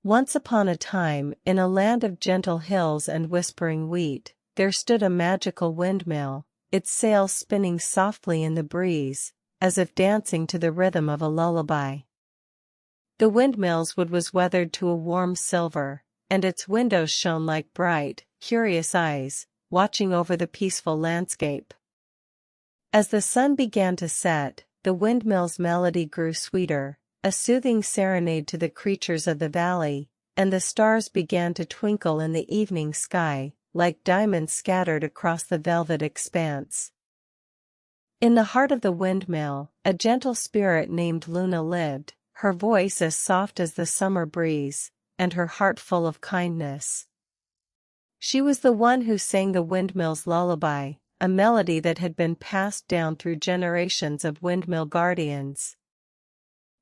Once upon a time, in a land of gentle hills and whispering wheat, there stood a magical windmill, its sails spinning softly in the breeze, as if dancing to the rhythm of a lullaby. The windmill's wood was weathered to a warm silver, and its windows shone like bright, curious eyes, watching over the peaceful landscape. As the sun began to set, the windmill's melody grew sweeter, a soothing serenade to the creatures of the valley, and the stars began to twinkle in the evening sky, like diamonds scattered across the velvet expanse. In the heart of the windmill, a gentle spirit named Luna lived, her voice as soft as the summer breeze, and her heart full of kindness. She was the one who sang the windmill's lullaby, a melody that had been passed down through generations of windmill guardians.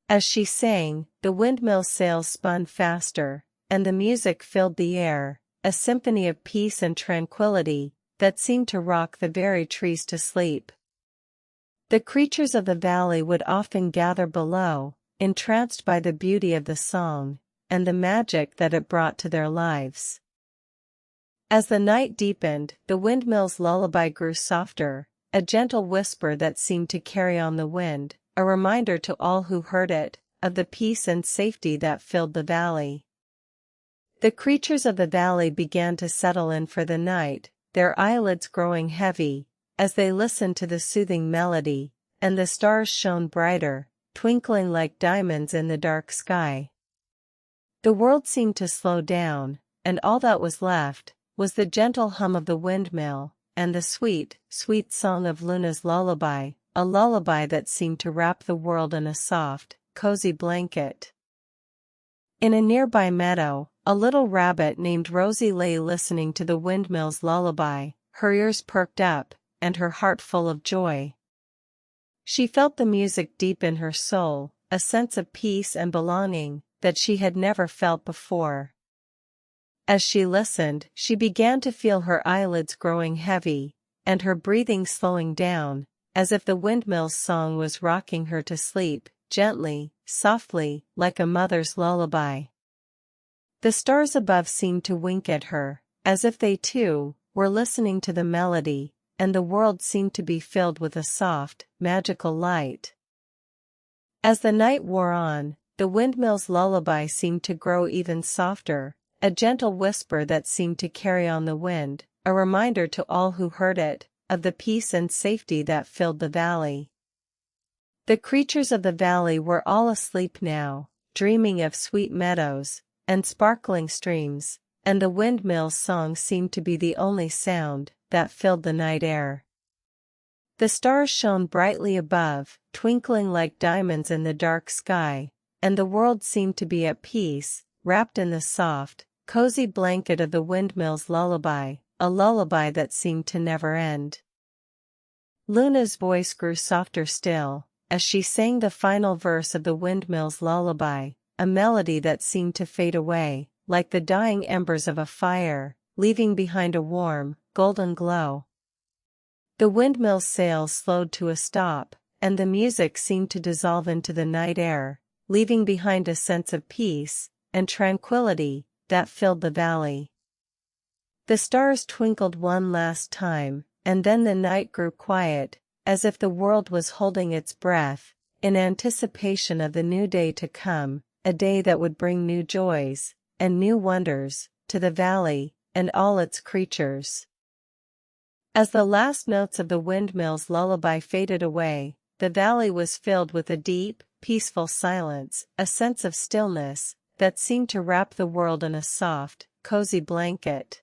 As she sang, the windmill's sails spun faster, and the music filled the air, a symphony of peace and tranquility that seemed to rock the very trees to sleep. The creatures of the valley would often gather below, entranced by the beauty of the song, and the magic that it brought to their lives. As the night deepened, the windmill's lullaby grew softer, a gentle whisper that seemed to carry on the wind, a reminder to all who heard it, of the peace and safety that filled the valley. The creatures of the valley began to settle in for the night, their eyelids growing heavy, as they listened to the soothing melody, and the stars shone brighter, twinkling like diamonds in the dark sky. The world seemed to slow down, and all that was left was the gentle hum of the windmill, and the sweet, sweet song of Luna's lullaby, a lullaby that seemed to wrap the world in a soft, cozy blanket. In a nearby meadow, a little rabbit named Rosie lay listening to the windmill's lullaby, her ears perked up, and her heart full of joy. She felt the music deep in her soul, a sense of peace and belonging that she had never felt before. As she listened, she began to feel her eyelids growing heavy, and her breathing slowing down, as if the windmill's song was rocking her to sleep, gently, softly, like a mother's lullaby. The stars above seemed to wink at her, as if they too were listening to the melody, and the world seemed to be filled with a soft, magical light. As the night wore on, the windmill's lullaby seemed to grow even softer, a gentle whisper that seemed to carry on the wind, a reminder to all who heard it, of the peace and safety that filled the valley. The creatures of the valley were all asleep now, dreaming of sweet meadows and sparkling streams, and the windmill's song seemed to be the only sound that filled the night air. The stars shone brightly above, twinkling like diamonds in the dark sky, and the world seemed to be at peace, wrapped in the soft, cozy blanket of the windmill's lullaby, a lullaby that seemed to never end. Luna's voice grew softer still, as she sang the final verse of the windmill's lullaby, a melody that seemed to fade away, like the dying embers of a fire, leaving behind a warm, golden glow. The windmill's sails slowed to a stop, and the music seemed to dissolve into the night air, leaving behind a sense of peace and tranquility that filled the valley. The stars twinkled one last time, and then the night grew quiet, as if the world was holding its breath, in anticipation of the new day to come, a day that would bring new joys and new wonders to the valley and all its creatures. As the last notes of the windmill's lullaby faded away, the valley was filled with a deep, peaceful silence, a sense of stillness that seemed to wrap the world in a soft, cozy blanket.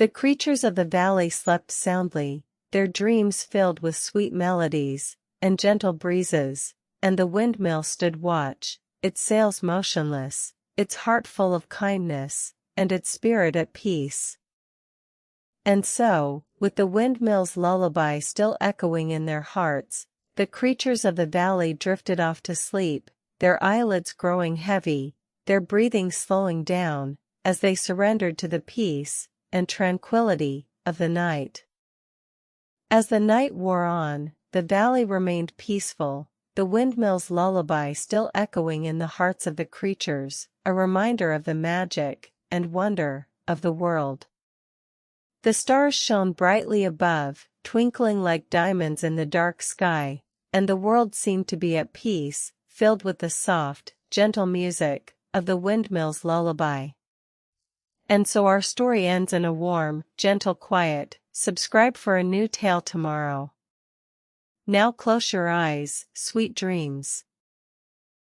The creatures of the valley slept soundly, their dreams filled with sweet melodies and gentle breezes, and the windmill stood watch, its sails motionless, its heart full of kindness, and its spirit at peace. And so, with the windmill's lullaby still echoing in their hearts, the creatures of the valley drifted off to sleep, their eyelids growing heavy, their breathing slowing down, as they surrendered to the peace and tranquility of the night. As the night wore on, the valley remained peaceful, the the windmill's lullaby still echoing in the hearts of the creatures, a reminder of the magic and wonder of the world. The stars shone brightly above, twinkling like diamonds in the dark sky, and the world seemed to be at peace, filled with the soft, gentle music of the windmill's lullaby. And so our story ends in a warm, gentle quiet. Subscribe for a new tale tomorrow. Now close your eyes, sweet dreams.